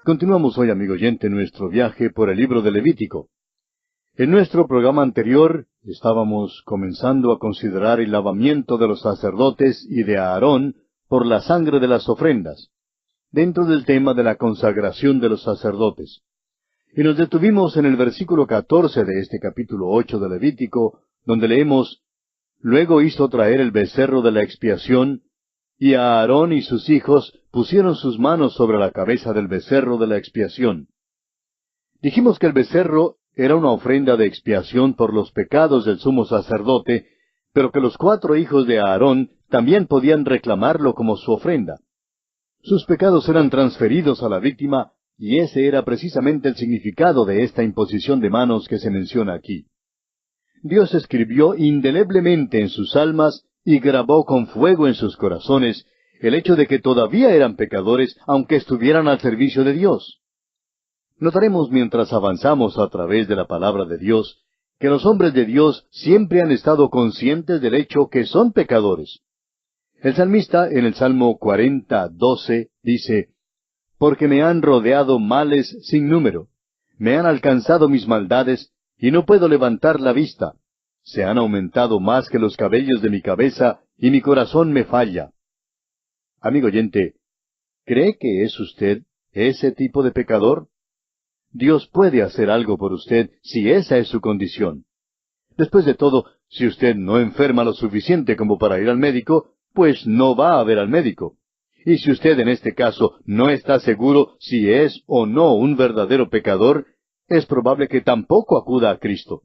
Continuamos hoy, amigo oyente, nuestro viaje por el libro de Levítico. En nuestro programa anterior estábamos comenzando a considerar el lavamiento de los sacerdotes y de Aarón por la sangre de las ofrendas, dentro del tema de la consagración de los sacerdotes. Y nos detuvimos en el versículo 14 de este capítulo 8 de Levítico, donde leemos: Luego hizo traer el becerro de la expiación, y Aarón y sus hijos pusieron sus manos sobre la cabeza del becerro de la expiación. Dijimos que el becerro era una ofrenda de expiación por los pecados del sumo sacerdote, pero que los 4 hijos de Aarón también podían reclamarlo como su ofrenda. Sus pecados eran transferidos a la víctima, y ese era precisamente el significado de esta imposición de manos que se menciona aquí. Dios escribió indeleblemente en sus almas y grabó con fuego en sus corazones el hecho de que todavía eran pecadores, aunque estuvieran al servicio de Dios. Notaremos mientras avanzamos a través de la palabra de Dios, que los hombres de Dios siempre han estado conscientes del hecho que son pecadores. El salmista en el Salmo 40:12 dice: Porque me han rodeado males sin número, me han alcanzado mis maldades, y no puedo levantar la vista. Se han aumentado más que los cabellos de mi cabeza, y mi corazón me falla. Amigo oyente, ¿cree que es usted ese tipo de pecador? Dios puede hacer algo por usted si esa es su condición. Después de todo, si usted no enferma lo suficiente como para ir al médico, pues no va a ver al médico. Y si usted en este caso no está seguro si es o no un verdadero pecador, es probable que tampoco acuda a Cristo.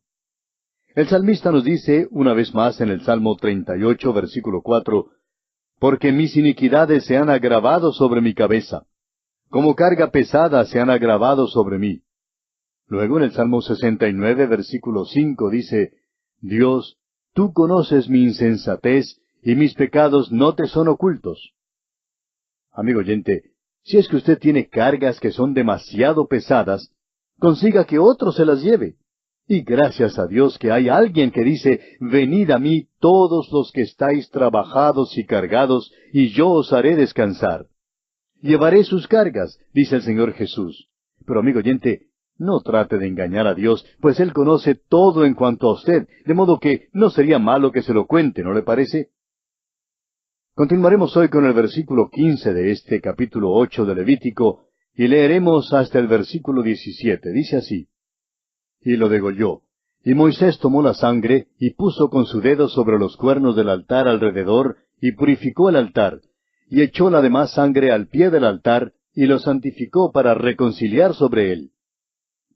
El salmista nos dice, una vez más en el Salmo 38, versículo 4, Porque mis iniquidades se han agravado sobre mi cabeza. Como carga pesada se han agravado sobre mí. Luego en el Salmo 69, versículo 5 dice: Dios, tú conoces mi insensatez, y mis pecados no te son ocultos. Amigo oyente, si es que usted tiene cargas que son demasiado pesadas, consiga que otro se las lleve. Y gracias a Dios que hay alguien que dice: Venid a mí todos los que estáis trabajados y cargados, y yo os haré descansar. Llevaré sus cargas, dice el Señor Jesús. Pero amigo oyente, no trate de engañar a Dios, pues Él conoce todo en cuanto a usted, de modo que no sería malo que se lo cuente, ¿no le parece? Continuaremos hoy con el versículo 15 de este capítulo 8 de Levítico, y leeremos hasta el versículo 17. Dice así: Y lo degolló. Y Moisés tomó la sangre, y puso con su dedo sobre los cuernos del altar alrededor, y purificó el altar, y echó la demás sangre al pie del altar, y lo santificó para reconciliar sobre él.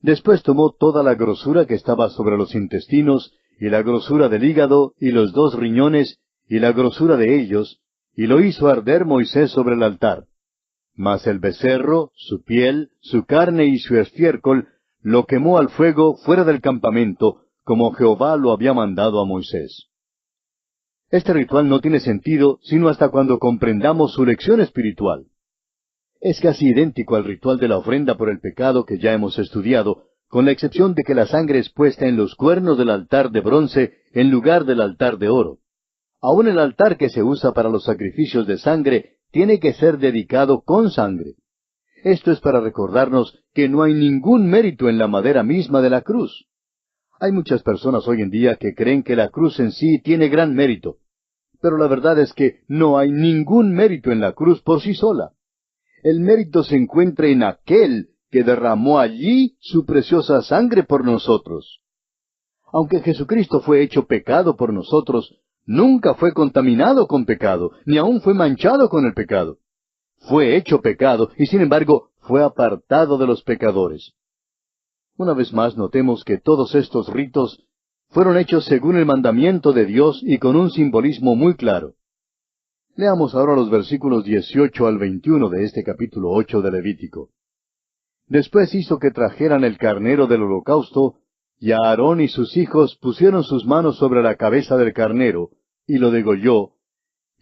Después tomó toda la grosura que estaba sobre los intestinos, y la grosura del hígado, y los 2 riñones, y la grosura de ellos, y lo hizo arder Moisés sobre el altar. Mas el becerro, su piel, su carne y su estiércol, lo quemó al fuego fuera del campamento, como Jehová lo había mandado a Moisés. Este ritual no tiene sentido sino hasta cuando comprendamos su lección espiritual. Es casi idéntico al ritual de la ofrenda por el pecado que ya hemos estudiado, con la excepción de que la sangre es puesta en los cuernos del altar de bronce en lugar del altar de oro. Aún el altar que se usa para los sacrificios de sangre tiene que ser dedicado con sangre. Esto es para recordarnos que no hay ningún mérito en la madera misma de la cruz. Hay muchas personas hoy en día que creen que la cruz en sí tiene gran mérito, pero la verdad es que no hay ningún mérito en la cruz por sí sola. El mérito se encuentra en aquel que derramó allí su preciosa sangre por nosotros. Aunque Jesucristo fue hecho pecado por nosotros, nunca fue contaminado con pecado, ni aun fue manchado con el pecado. Fue hecho pecado, y sin embargo, fue apartado de los pecadores. Una vez más notemos que todos estos ritos fueron hechos según el mandamiento de Dios y con un simbolismo muy claro. Leamos ahora los versículos 18 al 21 de este capítulo 8 de Levítico. Después hizo que trajeran el carnero del holocausto, y Aarón y sus hijos pusieron sus manos sobre la cabeza del carnero, y lo degolló,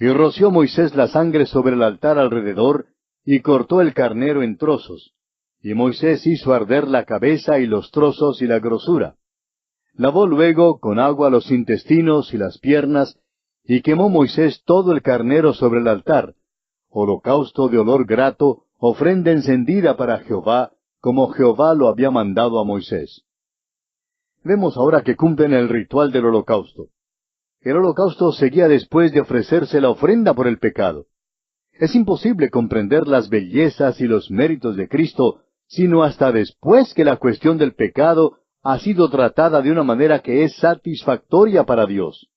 y roció Moisés la sangre sobre el altar alrededor, y cortó el carnero en trozos. Y Moisés hizo arder la cabeza y los trozos y la grosura. Lavó luego con agua los intestinos y las piernas, y quemó Moisés todo el carnero sobre el altar, holocausto de olor grato, ofrenda encendida para Jehová, como Jehová lo había mandado a Moisés. Vemos ahora que cumplen el ritual del holocausto. El holocausto seguía después de ofrecerse la ofrenda por el pecado. Es imposible comprender las bellezas y los méritos de Cristo, sino hasta después que la cuestión del pecado ha sido tratada de una manera que es satisfactoria para Dios.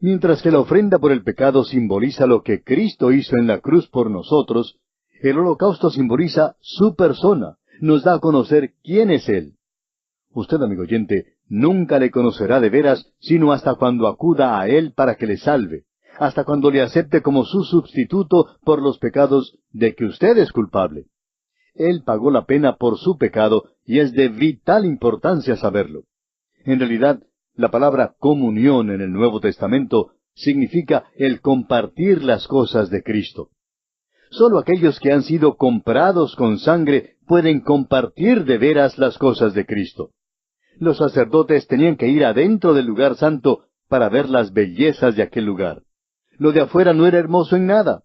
Mientras que la ofrenda por el pecado simboliza lo que Cristo hizo en la cruz por nosotros, el holocausto simboliza su persona, nos da a conocer quién es Él. Usted, amigo oyente, nunca le conocerá de veras sino hasta cuando acuda a Él para que le salve, hasta cuando le acepte como su sustituto por los pecados de que usted es culpable. Él pagó la pena por su pecado y es de vital importancia saberlo. En realidad, la palabra comunión en el Nuevo Testamento significa el compartir las cosas de Cristo. Solo aquellos que han sido comprados con sangre pueden compartir de veras las cosas de Cristo. Los sacerdotes tenían que ir adentro del lugar santo para ver las bellezas de aquel lugar. Lo de afuera no era hermoso en nada.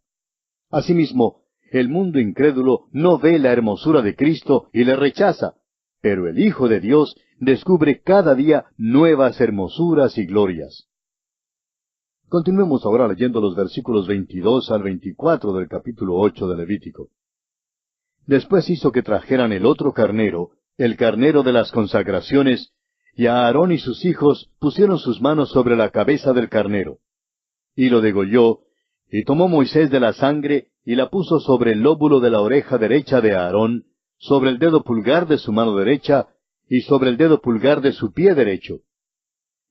Asimismo, el mundo incrédulo no ve la hermosura de Cristo y le rechaza, pero el Hijo de Dios descubre cada día nuevas hermosuras y glorias. Continuemos ahora leyendo los versículos 22 al 24 del capítulo 8 de Levítico. Después hizo que trajeran el otro carnero, el carnero de las consagraciones, y a Aarón y sus hijos pusieron sus manos sobre la cabeza del carnero. Y lo degolló, y tomó Moisés de la sangre, y la puso sobre el lóbulo de la oreja derecha de Aarón, sobre el dedo pulgar de su mano derecha, y sobre el dedo pulgar de su pie derecho.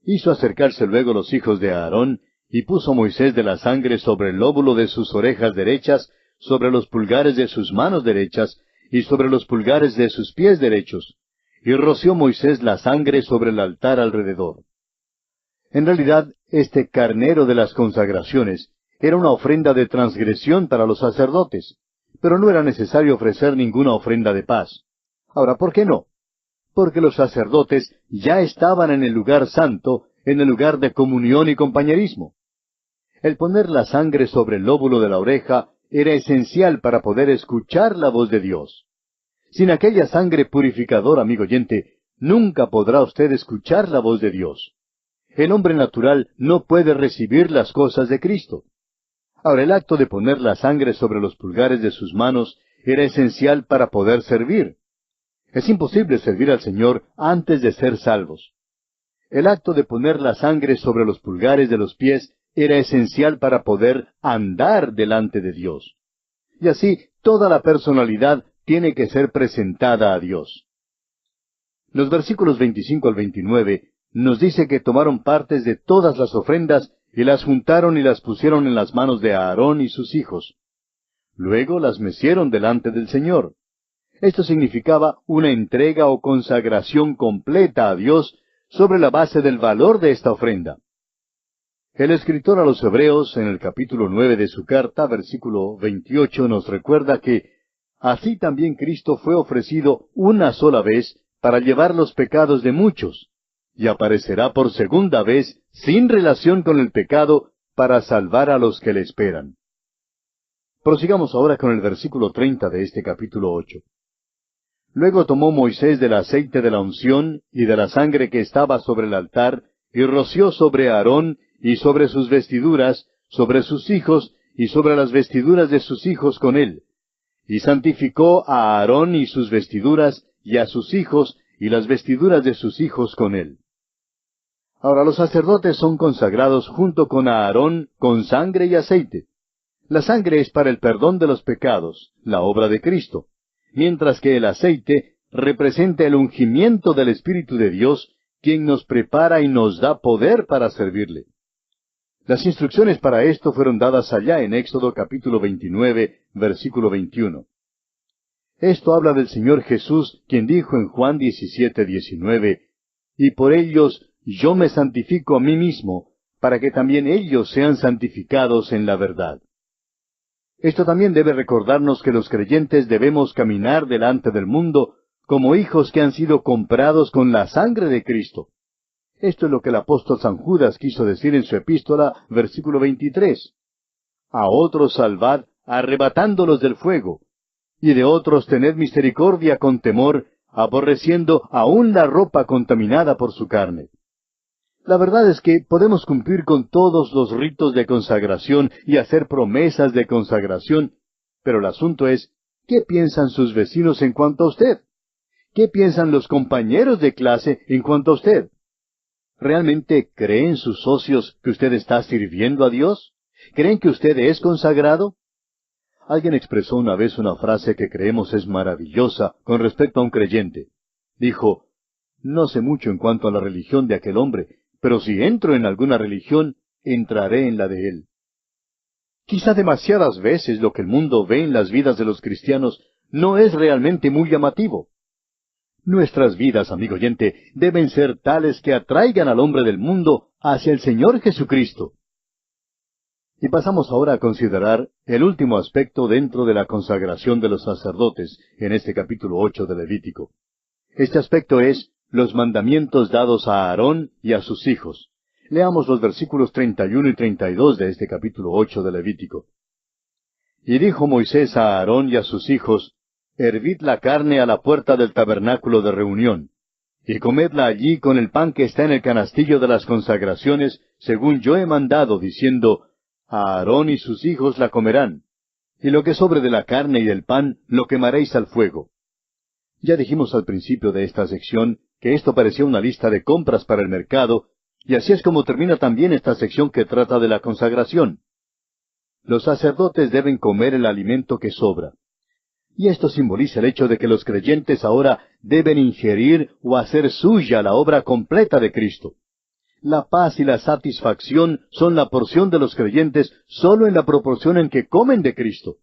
Hizo acercarse luego los hijos de Aarón, y puso Moisés de la sangre sobre el lóbulo de sus orejas derechas, sobre los pulgares de sus manos derechas, y sobre los pulgares de sus pies derechos. Y roció Moisés la sangre sobre el altar alrededor. En realidad, este carnero de las consagraciones era una ofrenda de transgresión para los sacerdotes, pero no era necesario ofrecer ninguna ofrenda de paz. Ahora, ¿por qué no? Porque los sacerdotes ya estaban en el lugar santo, en el lugar de comunión y compañerismo. El poner la sangre sobre el lóbulo de la oreja era esencial para poder escuchar la voz de Dios. Sin aquella sangre purificadora, amigo oyente, nunca podrá usted escuchar la voz de Dios. El hombre natural no puede recibir las cosas de Cristo. Ahora, el acto de poner la sangre sobre los pulgares de sus manos era esencial para poder servir. Es imposible servir al Señor antes de ser salvos. El acto de poner la sangre sobre los pulgares de los pies era esencial para poder andar delante de Dios. Y así, toda la personalidad tiene que ser presentada a Dios. Los versículos 25 al 29 nos dice que tomaron partes de todas las ofrendas y las juntaron y las pusieron en las manos de Aarón y sus hijos. Luego las mecieron delante del Señor. Esto significaba una entrega o consagración completa a Dios sobre la base del valor de esta ofrenda. El escritor a los Hebreos, en el capítulo 9 de su carta, versículo 28, nos recuerda que así también Cristo fue ofrecido una sola vez para llevar los pecados de muchos, y aparecerá por segunda vez sin relación con el pecado para salvar a los que le esperan. Prosigamos ahora con el versículo 30 de este capítulo 8. Luego tomó Moisés del aceite de la unción y de la sangre que estaba sobre el altar, y roció sobre Aarón y sobre sus vestiduras, sobre sus hijos y sobre las vestiduras de sus hijos con él. Y santificó a Aarón y sus vestiduras, y a sus hijos y las vestiduras de sus hijos con él. Ahora los sacerdotes son consagrados junto con Aarón con sangre y aceite. La sangre es para el perdón de los pecados, la obra de Cristo, mientras que el aceite representa el ungimiento del Espíritu de Dios, quien nos prepara y nos da poder para servirle. Las instrucciones para esto fueron dadas allá en Éxodo capítulo 29, versículo 21. Esto habla del Señor Jesús, quien dijo en Juan 17, 19, «Y por ellos yo me santifico a mí mismo, para que también ellos sean santificados en la verdad». Esto también debe recordarnos que los creyentes debemos caminar delante del mundo como hijos que han sido comprados con la sangre de Cristo. Esto es lo que el apóstol San Judas quiso decir en su epístola, versículo 23. «A otros salvad, arrebatándolos del fuego. y de otros tened misericordia con temor, aborreciendo aún la ropa contaminada por su carne. La verdad es que podemos cumplir con todos los ritos de consagración y hacer promesas de consagración, pero el asunto es, ¿qué piensan sus vecinos en cuanto a usted? ¿Qué piensan los compañeros de clase en cuanto a usted? ¿Realmente creen sus socios que usted está sirviendo a Dios? ¿Creen que usted es consagrado? Alguien expresó una vez una frase que creemos es maravillosa con respecto a un creyente. Dijo, no sé mucho en cuanto a la religión de aquel hombre, pero si entro en alguna religión, entraré en la de él. Quizá demasiadas veces lo que el mundo ve en las vidas de los cristianos no es realmente muy llamativo. Nuestras vidas, amigo oyente, deben ser tales que atraigan al hombre del mundo hacia el Señor Jesucristo. Y pasamos ahora a considerar el último aspecto dentro de la consagración de los sacerdotes en este capítulo 8 de Levítico. Este aspecto es los mandamientos dados a Aarón y a sus hijos. Leamos los versículos 31 y 32 de este capítulo 8 de Levítico. Y dijo Moisés a Aarón y a sus hijos, hervid la carne a la puerta del tabernáculo de reunión, y comedla allí con el pan que está en el canastillo de las consagraciones, según yo he mandado, diciendo, a Aarón y sus hijos la comerán, y lo que sobre de la carne y del pan lo quemaréis al fuego. Ya dijimos al principio de esta sección que esto parecía una lista de compras para el mercado, y así es como termina también esta sección que trata de la consagración. Los sacerdotes deben comer el alimento que sobra. Y esto simboliza el hecho de que los creyentes ahora deben ingerir o hacer suya la obra completa de Cristo. La paz y la satisfacción son la porción de los creyentes solo en la proporción en que comen de Cristo.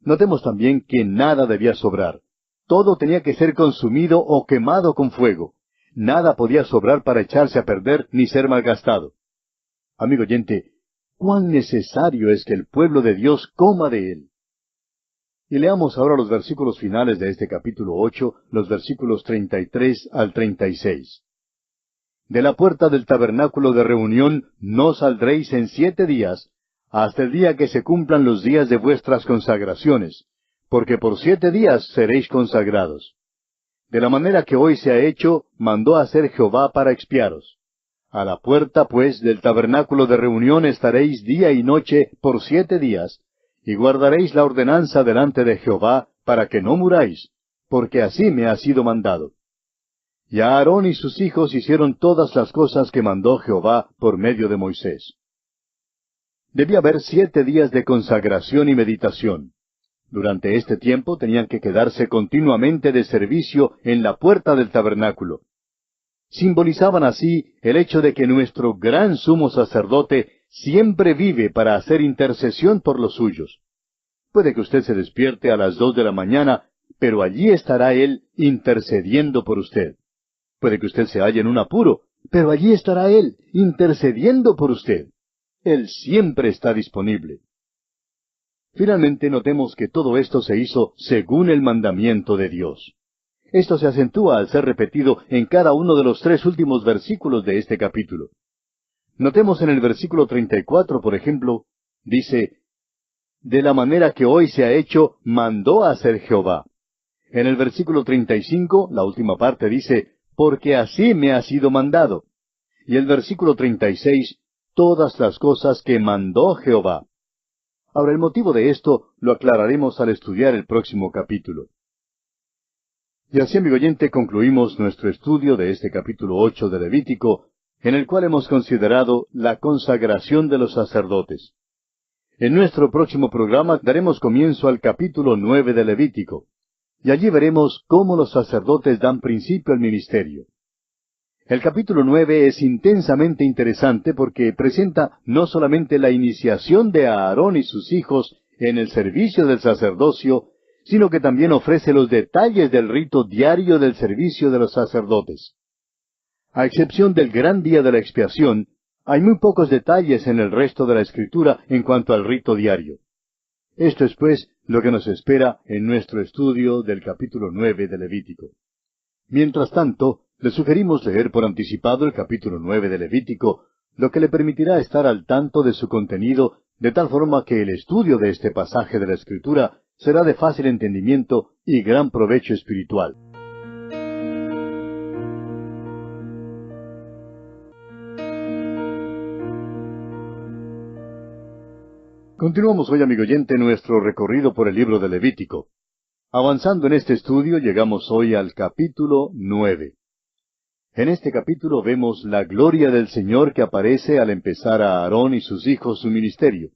Notemos también que nada debía sobrar. Todo tenía que ser consumido o quemado con fuego. Nada podía sobrar para echarse a perder ni ser malgastado. Amigo oyente, cuán necesario es que el pueblo de Dios coma de él. Y leamos ahora los versículos finales de este capítulo 8, los versículos 33 al 36. De la puerta del tabernáculo de reunión no saldréis en 7 días, hasta el día que se cumplan los días de vuestras consagraciones, porque por 7 días seréis consagrados. De la manera que hoy se ha hecho, mandó hacer Jehová para expiaros. A la puerta, pues, del tabernáculo de reunión estaréis día y noche por 7 días, y guardaréis la ordenanza delante de Jehová, para que no muráis, porque así me ha sido mandado. Y Aarón y sus hijos hicieron todas las cosas que mandó Jehová por medio de Moisés. Debía haber 7 días de consagración y meditación. Durante este tiempo tenían que quedarse continuamente de servicio en la puerta del tabernáculo. Simbolizaban así el hecho de que nuestro gran sumo sacerdote siempre vive para hacer intercesión por los suyos. Puede que usted se despierte a las 2 de la mañana, pero allí estará Él intercediendo por usted. Puede que usted se halle en un apuro, pero allí estará Él intercediendo por usted. Él siempre está disponible. Finalmente notemos que todo esto se hizo según el mandamiento de Dios. Esto se acentúa al ser repetido en cada uno de los 3 últimos versículos de este capítulo. Notemos en el versículo 34, por ejemplo, dice, de la manera que hoy se ha hecho, mandó a hacer Jehová. En el versículo 35, la última parte dice, porque así me ha sido mandado. Y el versículo 36, todas las cosas que mandó Jehová. Ahora, el motivo de esto lo aclararemos al estudiar el próximo capítulo. Y así, amigo oyente, concluimos nuestro estudio de este capítulo 8 de Levítico, en el cual hemos considerado la consagración de los sacerdotes. En nuestro próximo programa daremos comienzo al capítulo 9 de Levítico, y allí veremos cómo los sacerdotes dan principio al ministerio. El capítulo 9 es intensamente interesante porque presenta no solamente la iniciación de Aarón y sus hijos en el servicio del sacerdocio, sino que también ofrece los detalles del rito diario del servicio de los sacerdotes. A excepción del gran día de la expiación, hay muy pocos detalles en el resto de la Escritura en cuanto al rito diario. Esto es, pues, lo que nos espera en nuestro estudio del capítulo 9 de Levítico. Mientras tanto, le sugerimos leer por anticipado el capítulo 9 de Levítico, lo que le permitirá estar al tanto de su contenido, de tal forma que el estudio de este pasaje de la Escritura será de fácil entendimiento y gran provecho espiritual. Continuamos hoy, amigo oyente, nuestro recorrido por el libro de Levítico. Avanzando en este estudio, llegamos hoy al capítulo 9. En este capítulo vemos la gloria del Señor que aparece al empezar a Aarón y sus hijos su ministerio.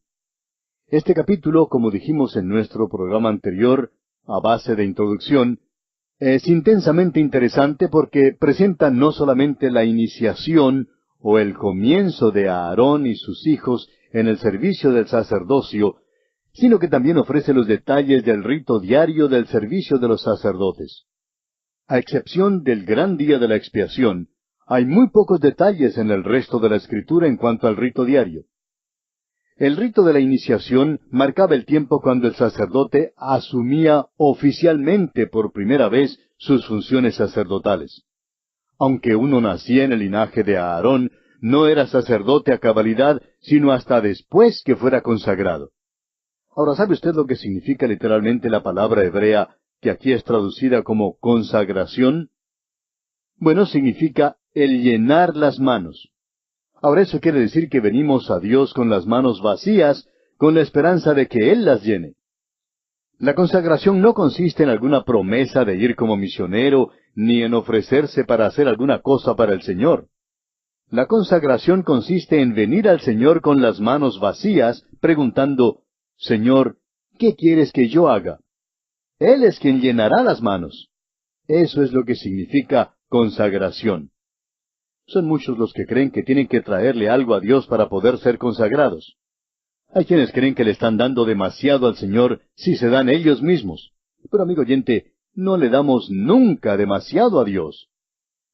Este capítulo, como dijimos en nuestro programa anterior, a base de introducción, es intensamente interesante porque presenta no solamente la iniciación o el comienzo de Aarón y sus hijos en el servicio del sacerdocio, sino que también ofrece los detalles del rito diario del servicio de los sacerdotes. A excepción del gran día de la expiación, hay muy pocos detalles en el resto de la Escritura en cuanto al rito diario. El rito de la iniciación marcaba el tiempo cuando el sacerdote asumía oficialmente por primera vez sus funciones sacerdotales. Aunque uno nacía en el linaje de Aarón, no era sacerdote a cabalidad, sino hasta después que fuera consagrado. Ahora, ¿sabe usted lo que significa literalmente la palabra hebrea, que aquí es traducida como consagración? Bueno, significa el llenar las manos. Ahora, eso quiere decir que venimos a Dios con las manos vacías, con la esperanza de que Él las llene. La consagración no consiste en alguna promesa de ir como misionero, ni en ofrecerse para hacer alguna cosa para el Señor. La consagración consiste en venir al Señor con las manos vacías, preguntando, Señor, ¿qué quieres que yo haga? Él es quien llenará las manos. Eso es lo que significa consagración. Son muchos los que creen que tienen que traerle algo a Dios para poder ser consagrados. Hay quienes creen que le están dando demasiado al Señor si se dan ellos mismos. Pero, amigo oyente, no le damos nunca demasiado a Dios.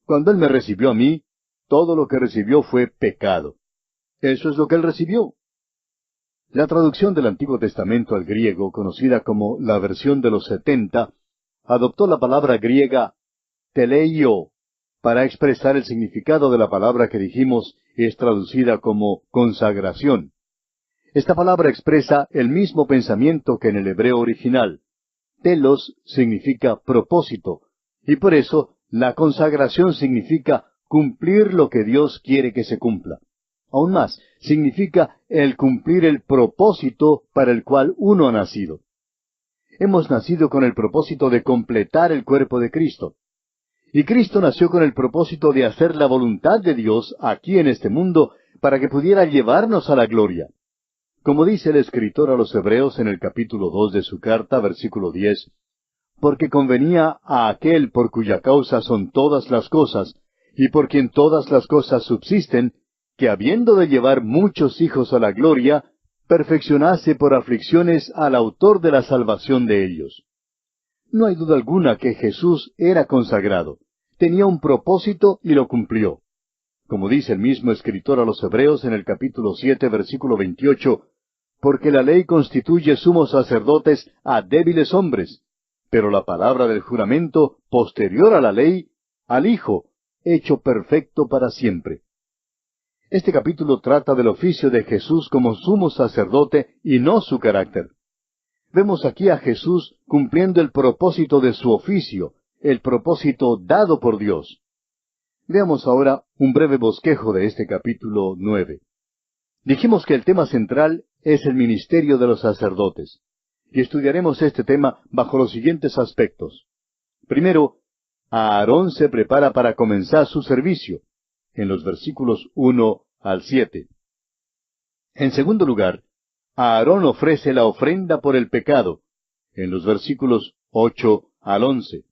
Cuando Él me recibió a mí, todo lo que recibió fue pecado. Eso es lo que Él recibió. La traducción del Antiguo Testamento al griego, conocida como la versión de los 70, adoptó la palabra griega teleio para expresar el significado de la palabra que dijimos es traducida como consagración. Esta palabra expresa el mismo pensamiento que en el hebreo original. Telos significa propósito, y por eso la consagración significa cumplir lo que Dios quiere que se cumpla. Aún más, significa el cumplir el propósito para el cual uno ha nacido. Hemos nacido con el propósito de completar el cuerpo de Cristo. Y Cristo nació con el propósito de hacer la voluntad de Dios aquí en este mundo para que pudiera llevarnos a la gloria. Como dice el escritor a los Hebreos en el capítulo 2 de su carta, versículo 10, porque convenía a aquel por cuya causa son todas las cosas, y por quien todas las cosas subsisten, que habiendo de llevar muchos hijos a la gloria, perfeccionase por aflicciones al autor de la salvación de ellos. No hay duda alguna que Jesús era consagrado. Tenía un propósito y lo cumplió. Como dice el mismo escritor a los Hebreos en el capítulo 7, versículo 28, porque la ley constituye sumos sacerdotes a débiles hombres, pero la palabra del juramento, posterior a la ley, al Hijo, hecho perfecto para siempre. Este capítulo trata del oficio de Jesús como sumo sacerdote y no su carácter. Vemos aquí a Jesús cumpliendo el propósito de su oficio, el propósito dado por Dios. Veamos ahora un breve bosquejo de este capítulo 9. Dijimos que el tema central es el ministerio de los sacerdotes, y estudiaremos este tema bajo los siguientes aspectos. Primero, Aarón se prepara para comenzar su servicio, en los versículos 1 al 7. En segundo lugar, Aarón ofrece la ofrenda por el pecado, en los versículos 8 al 11.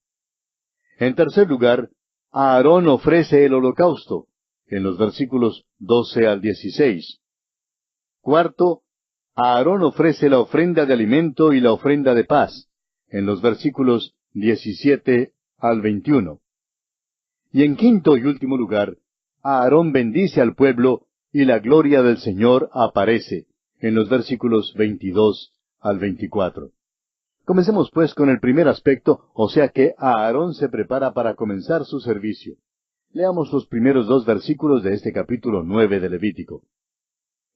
En tercer lugar, Aarón ofrece el holocausto, en los versículos 12 al 16. Cuarto, Aarón ofrece la ofrenda de alimento y la ofrenda de paz, en los versículos 17 al 21. Y en quinto y último lugar, Aarón bendice al pueblo y la gloria del Señor aparece, en los versículos 22 al 24. Comencemos pues con el primer aspecto, o sea que Aarón se prepara para comenzar su servicio. Leamos los primeros 2 versículos de este capítulo 9 de Levítico.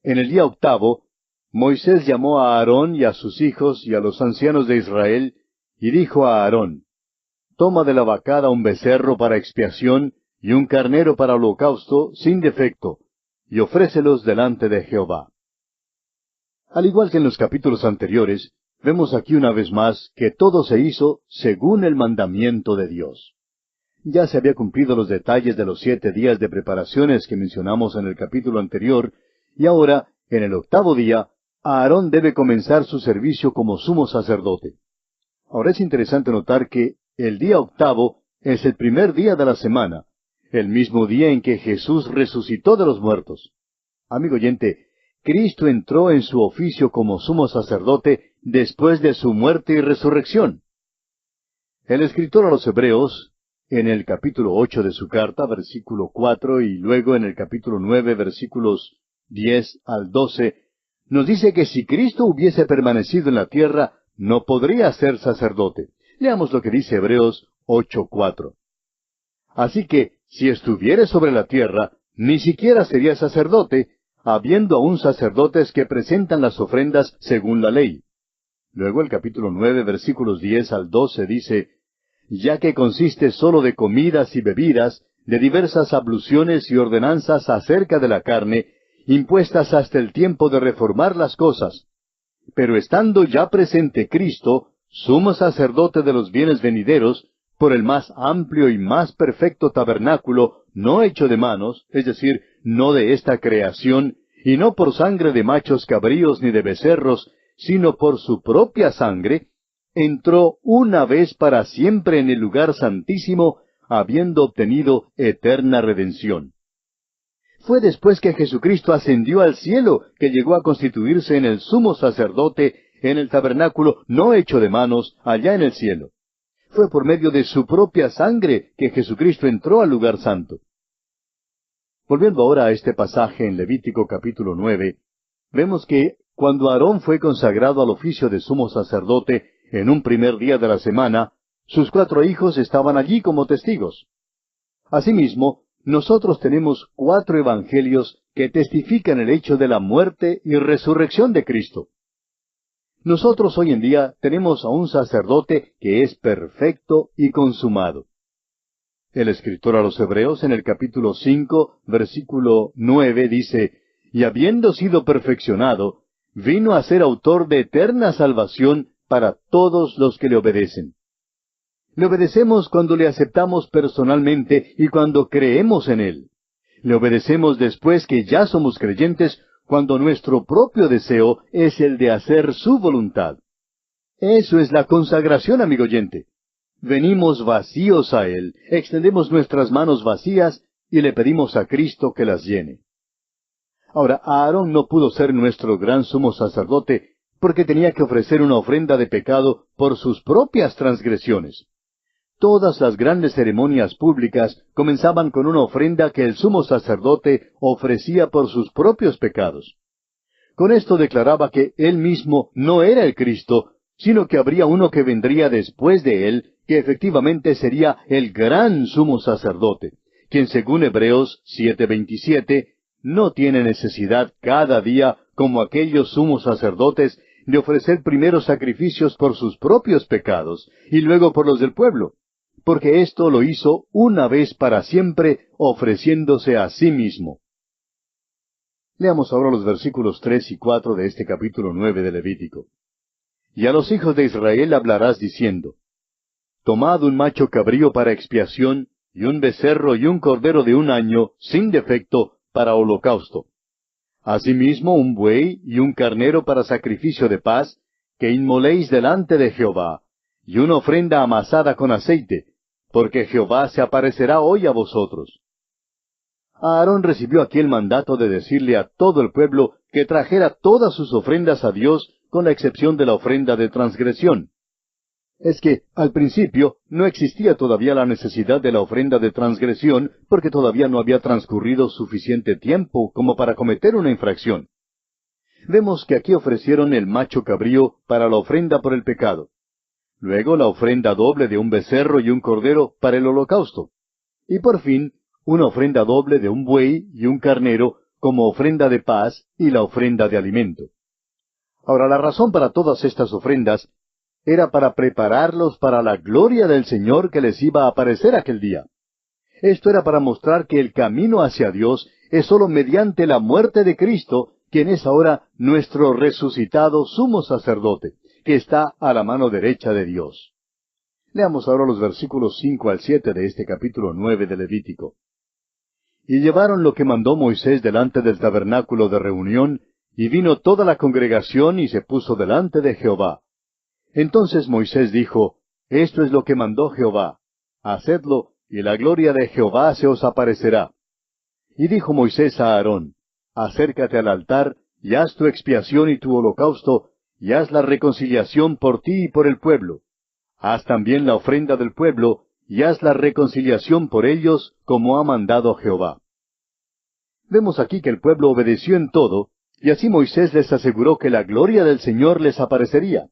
En el día octavo, Moisés llamó a Aarón y a sus hijos y a los ancianos de Israel, y dijo a Aarón, toma de la vacada un becerro para expiación y un carnero para holocausto sin defecto, y ofrécelos delante de Jehová. Al igual que en los capítulos anteriores, vemos aquí una vez más que todo se hizo según el mandamiento de Dios. Ya se había cumplido los detalles de los 7 días de preparaciones que mencionamos en el capítulo anterior, y ahora, en el 8º día, Aarón debe comenzar su servicio como sumo sacerdote. Ahora es interesante notar que el día 8º es el primer día de la semana, el mismo día en que Jesús resucitó de los muertos. Amigo oyente, Cristo entró en su oficio como sumo sacerdote después de su muerte y resurrección. El escritor a los Hebreos, en el capítulo 8 de su carta, versículo 4, y luego en el capítulo 9, versículos 10 al 12, nos dice que si Cristo hubiese permanecido en la tierra, no podría ser sacerdote. Leamos lo que dice Hebreos 8:4. Así que, si estuviere sobre la tierra, ni siquiera sería sacerdote, habiendo aún sacerdotes que presentan las ofrendas según la ley. Luego el capítulo 9, versículos 10 al 12 dice, ya que consiste sólo de comidas y bebidas, de diversas abluciones y ordenanzas acerca de la carne, impuestas hasta el tiempo de reformar las cosas. Pero estando ya presente Cristo, sumo sacerdote de los bienes venideros, por el más amplio y más perfecto tabernáculo, no hecho de manos, es decir, no de esta creación, y no por sangre de machos cabríos ni de becerros, sino por su propia sangre, entró una vez para siempre en el lugar santísimo, habiendo obtenido eterna redención. Fue después que Jesucristo ascendió al cielo que llegó a constituirse en el sumo sacerdote en el tabernáculo no hecho de manos allá en el cielo. Fue por medio de su propia sangre que Jesucristo entró al lugar santo. Volviendo ahora a este pasaje en Levítico capítulo 9, vemos que cuando Aarón fue consagrado al oficio de sumo sacerdote en un primer día de la semana, sus 4 hijos estaban allí como testigos. Asimismo, nosotros tenemos 4 evangelios que testifican el hecho de la muerte y resurrección de Cristo. Nosotros hoy en día tenemos a un sacerdote que es perfecto y consumado. El escritor a los Hebreos en el capítulo 5, versículo 9 dice, y habiendo sido perfeccionado, vino a ser autor de eterna salvación para todos los que le obedecen. Le obedecemos cuando le aceptamos personalmente y cuando creemos en Él. Le obedecemos después que ya somos creyentes, cuando nuestro propio deseo es el de hacer su voluntad. Eso es la consagración, amigo oyente. Venimos vacíos a Él, extendemos nuestras manos vacías y le pedimos a Cristo que las llene. Ahora, Aarón no pudo ser nuestro gran sumo sacerdote porque tenía que ofrecer una ofrenda de pecado por sus propias transgresiones. Todas las grandes ceremonias públicas comenzaban con una ofrenda que el sumo sacerdote ofrecía por sus propios pecados. Con esto declaraba que él mismo no era el Cristo, sino que habría uno que vendría después de él, que efectivamente sería el gran sumo sacerdote, quien según Hebreos 7:27, no tiene necesidad cada día, como aquellos sumos sacerdotes, de ofrecer primero sacrificios por sus propios pecados, y luego por los del pueblo, porque esto lo hizo una vez para siempre, ofreciéndose a sí mismo. Leamos ahora los versículos 3 y 4 de este capítulo 9 de Levítico. Y a los hijos de Israel hablarás diciendo, tomad un macho cabrío para expiación, y un becerro y un cordero de 1 año, sin defecto, para holocausto. Asimismo un buey y un carnero para sacrificio de paz, que inmoléis delante de Jehová, y una ofrenda amasada con aceite, porque Jehová se aparecerá hoy a vosotros. Aarón recibió aquí el mandato de decirle a todo el pueblo que trajera todas sus ofrendas a Dios, con la excepción de la ofrenda de transgresión. Es que, al principio, no existía todavía la necesidad de la ofrenda de transgresión, porque todavía no había transcurrido suficiente tiempo como para cometer una infracción. Vemos que aquí ofrecieron el macho cabrío para la ofrenda por el pecado. Luego la ofrenda doble de un becerro y un cordero para el holocausto. Y por fin, una ofrenda doble de un buey y un carnero como ofrenda de paz y la ofrenda de alimento. Ahora, la razón para todas estas ofrendas era para prepararlos para la gloria del Señor que les iba a aparecer aquel día. Esto era para mostrar que el camino hacia Dios es sólo mediante la muerte de Cristo, quien es ahora nuestro resucitado sumo sacerdote, que está a la mano derecha de Dios. Leamos ahora los versículos 5 al 7 de este capítulo 9 de Levítico. Y llevaron lo que mandó Moisés delante del tabernáculo de reunión, y vino toda la congregación y se puso delante de Jehová. Entonces Moisés dijo, Esto es lo que mandó Jehová, hacedlo, y la gloria de Jehová se os aparecerá. Y dijo Moisés a Aarón, Acércate al altar, y haz tu expiación y tu holocausto, y haz la reconciliación por ti y por el pueblo. Haz también la ofrenda del pueblo, y haz la reconciliación por ellos, como ha mandado Jehová. Vemos aquí que el pueblo obedeció en todo, y así Moisés les aseguró que la gloria del Señor les aparecería.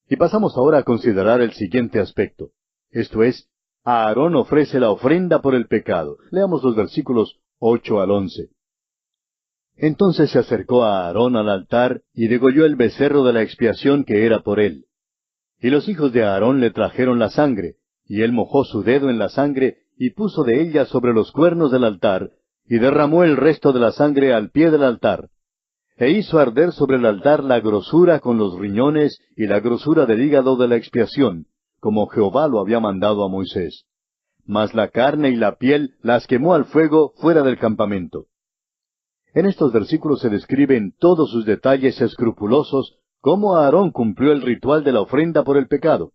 Y pasamos ahora a considerar el siguiente aspecto. Esto es, Aarón ofrece la ofrenda por el pecado. Leamos los versículos 8 al 11. Entonces se acercó a Aarón al altar y degolló el becerro de la expiación que era por él. Y los hijos de Aarón le trajeron la sangre, y él mojó su dedo en la sangre y puso de ella sobre los cuernos del altar, y derramó el resto de la sangre al pie del altar. E hizo arder sobre el altar la grosura con los riñones y la grosura del hígado de la expiación, como Jehová lo había mandado a Moisés. Mas la carne y la piel las quemó al fuego fuera del campamento. En estos versículos se describe en todos sus detalles escrupulosos cómo Aarón cumplió el ritual de la ofrenda por el pecado.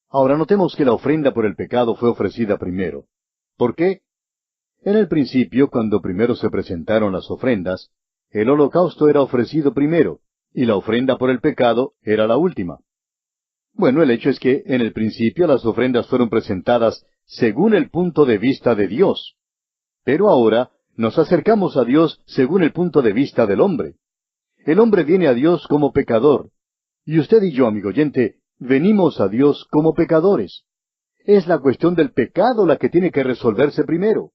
Ahora notemos que la ofrenda por el pecado fue ofrecida primero. ¿Por qué? En el principio, cuando primero se presentaron las ofrendas, el holocausto era ofrecido primero, y la ofrenda por el pecado era la última. Bueno, el hecho es que en el principio las ofrendas fueron presentadas según el punto de vista de Dios. Pero ahora nos acercamos a Dios según el punto de vista del hombre. El hombre viene a Dios como pecador. Y usted y yo, amigo oyente, venimos a Dios como pecadores. Es la cuestión del pecado la que tiene que resolverse primero.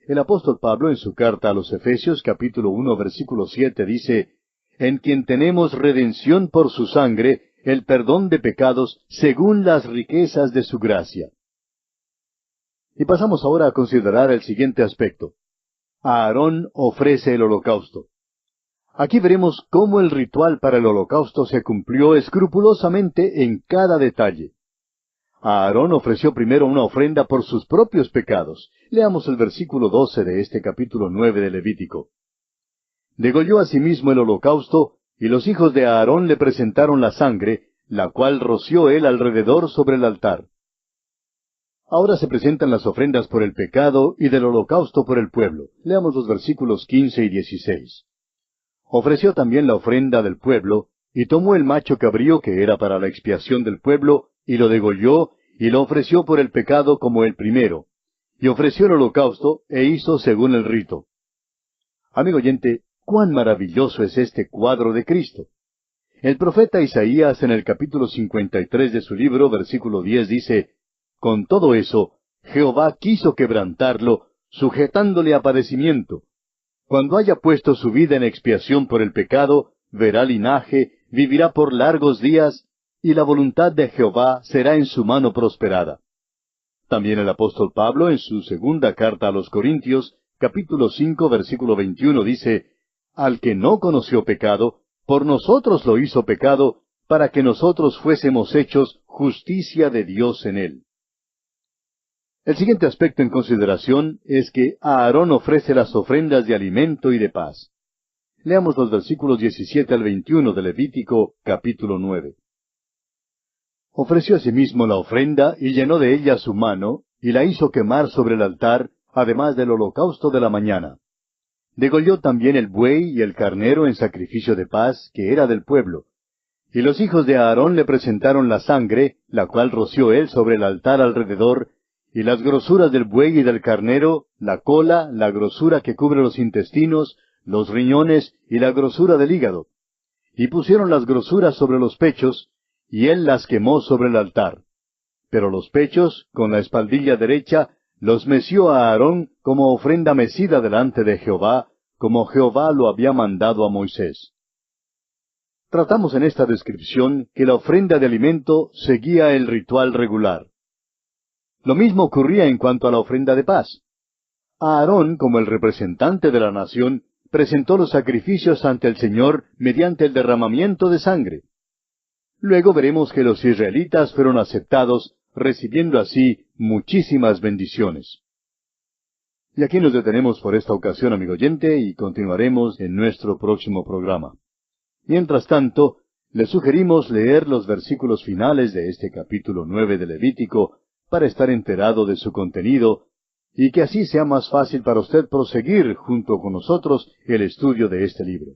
El apóstol Pablo en su carta a los Efesios capítulo 1 versículo 7 dice, En quien tenemos redención por su sangre, el perdón de pecados según las riquezas de su gracia. Y pasamos ahora a considerar el siguiente aspecto. Aarón ofrece el holocausto. Aquí veremos cómo el ritual para el holocausto se cumplió escrupulosamente en cada detalle. Aarón ofreció primero una ofrenda por sus propios pecados. Leamos el versículo 12 de este capítulo 9 de Levítico. Degolló asimismo el holocausto, y los hijos de Aarón le presentaron la sangre, la cual roció él alrededor sobre el altar. Ahora se presentan las ofrendas por el pecado y del holocausto por el pueblo. Leamos los versículos 15 y 16. Ofreció también la ofrenda del pueblo, y tomó el macho cabrío que era para la expiación del pueblo, y lo degolló, y lo ofreció por el pecado como el primero. Y ofreció el holocausto, e hizo según el rito. Amigo oyente, cuán maravilloso es este cuadro de Cristo. El profeta Isaías en el capítulo 53 de su libro, versículo 10, dice, Con todo eso, Jehová quiso quebrantarlo, sujetándole a padecimiento. Cuando haya puesto su vida en expiación por el pecado, verá linaje, vivirá por largos días, y la voluntad de Jehová será en su mano prosperada. También el apóstol Pablo, en su segunda carta a los Corintios, capítulo 5, versículo 21, dice, Al que no conoció pecado, por nosotros lo hizo pecado, para que nosotros fuésemos hechos justicia de Dios en él. El siguiente aspecto en consideración es que Aarón ofrece las ofrendas de alimento y de paz. Leamos los versículos 17 al 21 de Levítico, capítulo 9. Ofreció asimismo la ofrenda y llenó de ella su mano, y la hizo quemar sobre el altar, además del holocausto de la mañana. Degolló también el buey y el carnero en sacrificio de paz, que era del pueblo. Y los hijos de Aarón le presentaron la sangre, la cual roció él sobre el altar alrededor, y las grosuras del buey y del carnero, la cola, la grosura que cubre los intestinos, los riñones y la grosura del hígado. Y pusieron las grosuras sobre los pechos, y él las quemó sobre el altar. Pero los pechos, con la espaldilla derecha, los meció a Aarón como ofrenda mecida delante de Jehová, como Jehová lo había mandado a Moisés. Tratamos en esta descripción que la ofrenda de alimento seguía el ritual regular. Lo mismo ocurría en cuanto a la ofrenda de paz. Aarón, como el representante de la nación, presentó los sacrificios ante el Señor mediante el derramamiento de sangre. Luego veremos que los israelitas fueron aceptados, recibiendo así muchísimas bendiciones. Y aquí nos detenemos por esta ocasión, amigo oyente, y continuaremos en nuestro próximo programa. Mientras tanto, le sugerimos leer los versículos finales de este capítulo 9 de Levítico para estar enterado de su contenido, y que así sea más fácil para usted proseguir junto con nosotros el estudio de este libro.